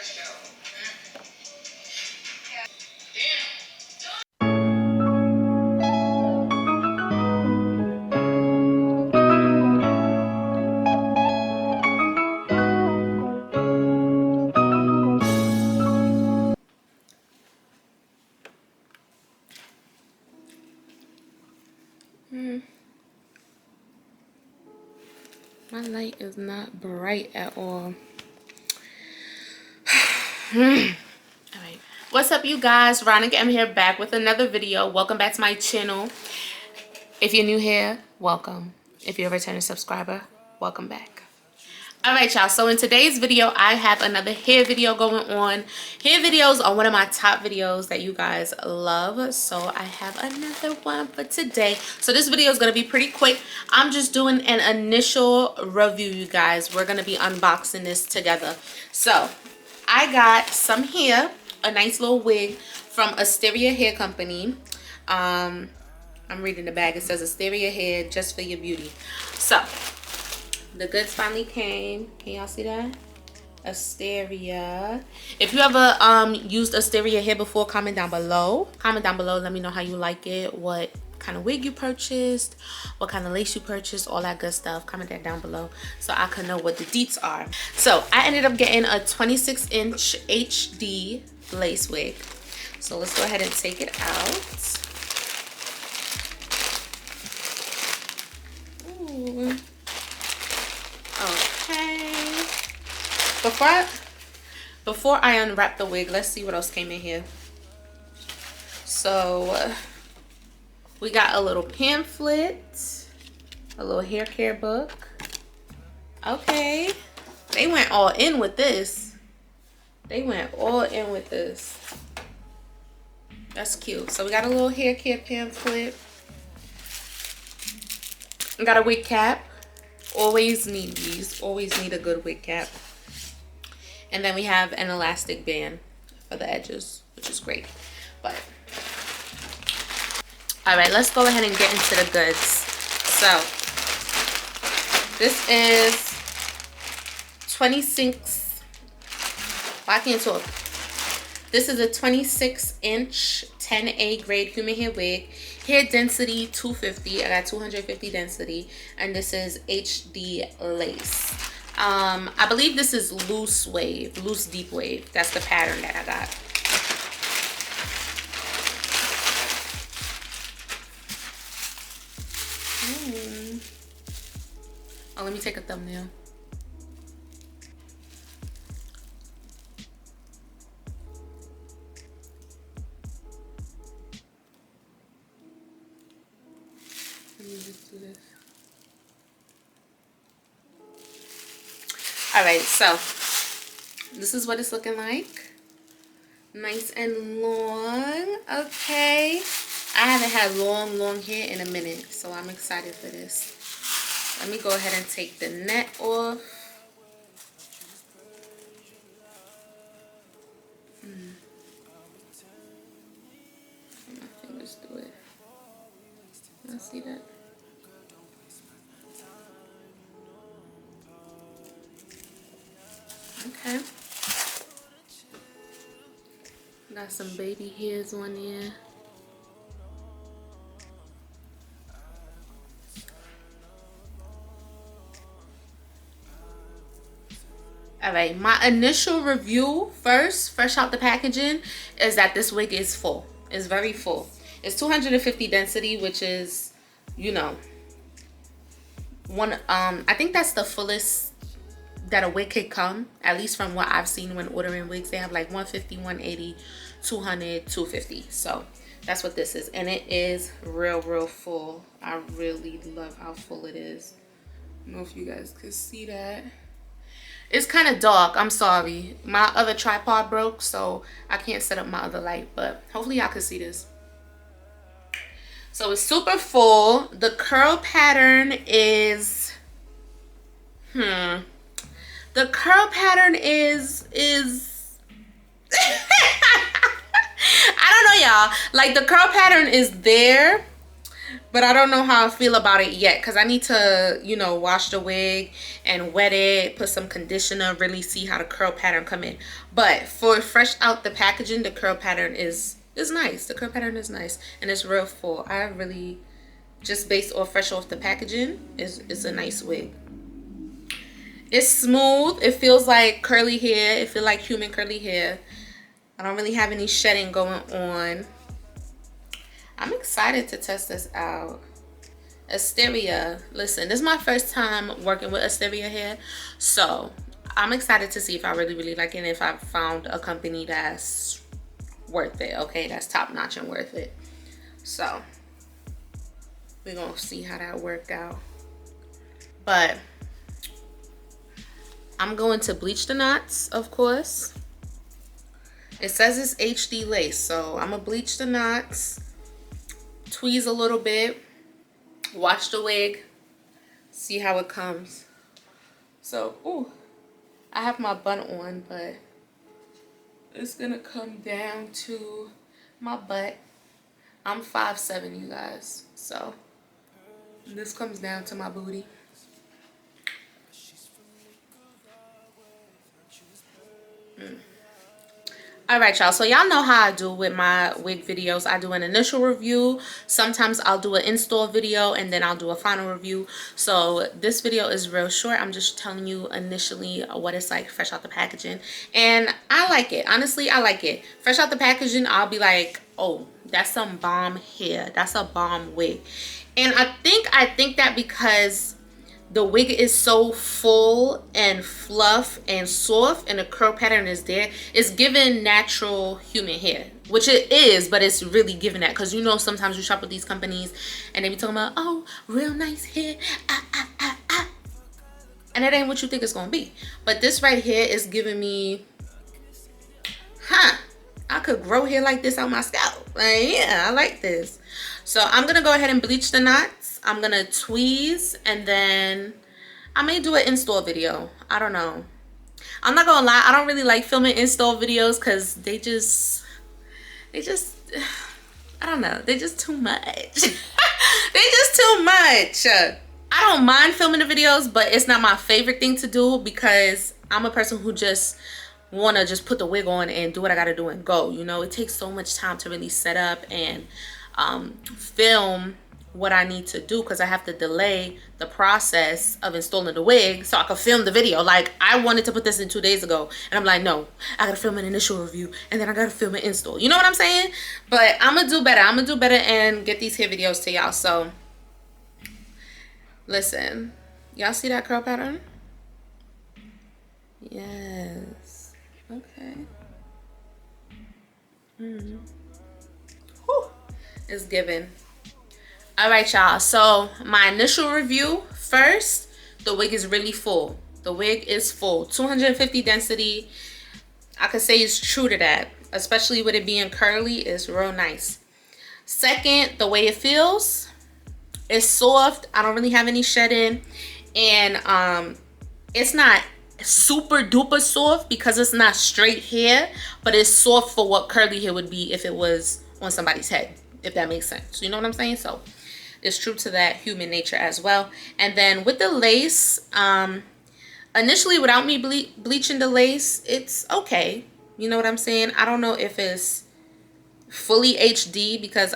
My light is not bright at all. Alright. What's up, you guys? Veronica.Em here, back with another video. Welcome back to my channel. If you're new here, welcome. If you're a returning subscriber, welcome back. Alright, y'all. So in today's video, I have another hair video going on. Hair videos are one of my top videos that you guys love. So I have another one for today. So this video is going to be pretty quick. I'm just doing an initial review, you guys. We're going to be unboxing this together. So I got some hair, a nice little wig from Asteria Hair Company. I'm reading the bag. It says Asteria Hair, just for your beauty. So the goods finally came. Can y'all see that? Asteria. If you ever used Asteria hair before, comment down below. Comment down below. Let me know how you like it. What kind of wig you purchased. What kind of lace you purchased. All that good stuff. Comment that down below so I can know what the deets are. So I ended up getting a 26-inch HD lace wig. So let's go ahead and take it out. Ooh. Okay. Before I unwrap the wig, let's see what else came in here. So we got a little pamphlet, a little hair care book. Okay, they went all in with this. They went all in with this. That's cute. So we got a little hair care pamphlet. We got a wig cap. Always need these. Always need a good wig cap. And then we have an elastic band for the edges, which is great. But all right, let's go ahead and get into the goods. So this is 26. Well, I can't talk. This is a 26-inch 10A grade human hair wig. Hair density 250. I got 250 density. And this is HD lace. I believe this is loose wave. Loose deep wave. That's the pattern that I got. Oh, let me take a thumbnail. Let me just do this. All right, so this is what it's looking like. Nice and long. Okay, I haven't had long hair in a minute, so I'm excited for this. Let me go ahead and take the net off. My fingers do it. Y'all see that? Okay. Got some baby hairs on there. Alright, my initial review first, fresh out the packaging, is that this wig is full. It's very full. It's 250 density, which is, you know, I think that's the fullest that a wig could come, at least from what I've seen when ordering wigs. They have like 150, 180, 200, 250. So that's what this is, and it is real full. I really love how full it is. I don't know if you guys could see that. It's kind of dark. I'm sorry, my other tripod broke, so I can't set up my other light, but hopefully y'all can see this. So it's super full. The curl pattern is the curl pattern is I don't know, y'all. Like, the curl pattern is there, But I don't know how I feel about it yet, because I need to, you know, wash the wig and wet it, put some conditioner, really see how the curl pattern come in. But for fresh out the packaging, the curl pattern is nice. The curl pattern is nice, and it's real full. I really, just based off fresh off the packaging, is a nice wig. It's smooth. It feels like curly hair. It feels like human curly hair. I don't really have any shedding going on. I'm excited to test this out. Asteria. Listen, this is my first time working with Asteria hair, so I'm excited to see if I really like it, and if I found a company that's worth it, okay, that's top notch and worth it. So we're gonna see how that worked out. But I'm going to bleach the knots, of course. It says it's HD lace, so I'm gonna bleach the knots, tweeze a little bit, wash the wig, see how it comes. So, ooh, I have my bun on, but it's gonna come down to my butt. I'm 5'7", you guys, so this comes down to my booty. Alright, y'all, so y'all know how I do with my wig videos. I do an initial review. Sometimes I'll do an install video, and then I'll do a final review. So this video is real short. I'm just telling you initially what it's like fresh out the packaging, and I like it. Honestly, I like it. Fresh out the packaging, I'll be like, oh, that's some bomb hair. That's a bomb wig. And I think that because the wig is so full and fluff and soft, and the curl pattern is there, it's giving natural human hair, which it is, but it's really giving that, because you know sometimes you shop with these companies and they be talking about, oh, real nice hair, and that ain't what you think it's gonna be. But this right here is giving me, I could grow hair like this on my scalp. Like, yeah, I like this. So I'm gonna go ahead and bleach the knots. I'm gonna tweeze, and then I may do an install video. I don't know. I'm not gonna lie, I don't really like filming install videos, because they just I don't know, they're just too much. They just too much. I don't mind filming the videos, but it's not my favorite thing to do, because I'm a person who just wanna just put the wig on and do what I gotta do and go. You know, it takes so much time to really set up and film what I need to do, because I have to delay the process of installing the wig so I can film the video. Like, I wanted to put this in 2 days ago, and I'm like, no, I gotta film an initial review, and then I gotta film an install. You know what I'm saying? But I'm gonna do better. I'm gonna do better and get these hair videos to y'all. So listen, y'all see that curl pattern? Yes. Okay. Whew. It's given. All right, y'all, so my initial review first, the wig is really full. The wig is full, 250 density. I could say it's true to that, especially with it being curly. It's real nice. Second, the way it feels, it's soft. I don't really have any shedding, and it's not super duper soft because it's not straight hair, but it's soft for what curly hair would be if it was on somebody's head, if that makes sense. You know what I'm saying? So it's true to that human nature as well. And then with the lace, initially without me bleaching the lace, it's okay. You know what I'm saying? I don't know if it's fully HD, because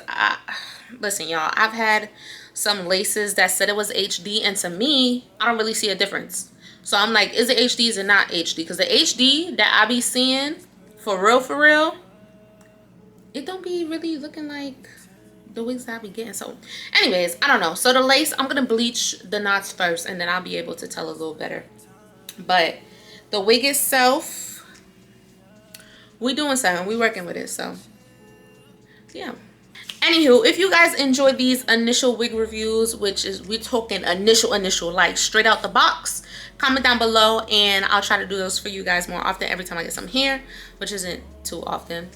listen, y'all, I've had some laces that said it was HD, and to me, I don't really see a difference. So I'm like, is it HD, is it not HD? Because the HD that I be seeing, for real, it don't be really looking like the wigs that I be getting. So anyways, I don't know. So the lace, I'm gonna bleach the knots first, and then I'll be able to tell a little better. But the wig itself, we doing something, we working with it. So yeah. Anywho, if you guys enjoy these initial wig reviews, which is, we're talking initial, like straight out the box, comment down below, and I'll try to do those for you guys more often every time I get some hair, which isn't too often.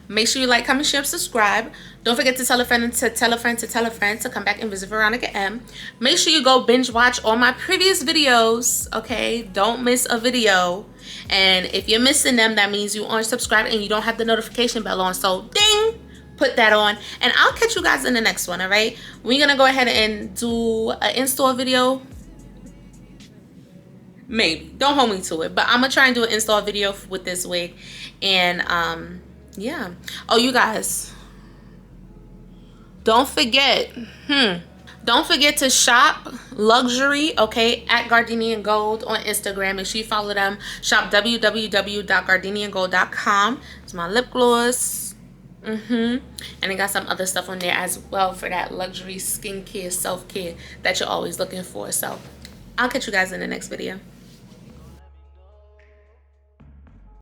Make sure you like, comment, share, subscribe. Don't forget to tell a friend to tell a friend to tell a friend to come back and visit Veronica.Em. Make sure you go binge watch all my previous videos, okay? Don't miss a video. And if you're missing them, that means you aren't subscribed and you don't have the notification bell on. So ding, put that on, and I'll catch you guys in the next one. All right, we're gonna go ahead and do an in-store video. Maybe, don't hold me to it, but I'm gonna try and do an install video with this wig. And yeah. Oh, you guys, don't forget don't forget to shop luxury, okay, at Gardenian Gold on Instagram. Make sure you follow them. Shop www.gardeniangold.com. It's my lip gloss. And they got some other stuff on there as well for that luxury skincare, self-care that you're always looking for. So I'll catch you guys in the next video.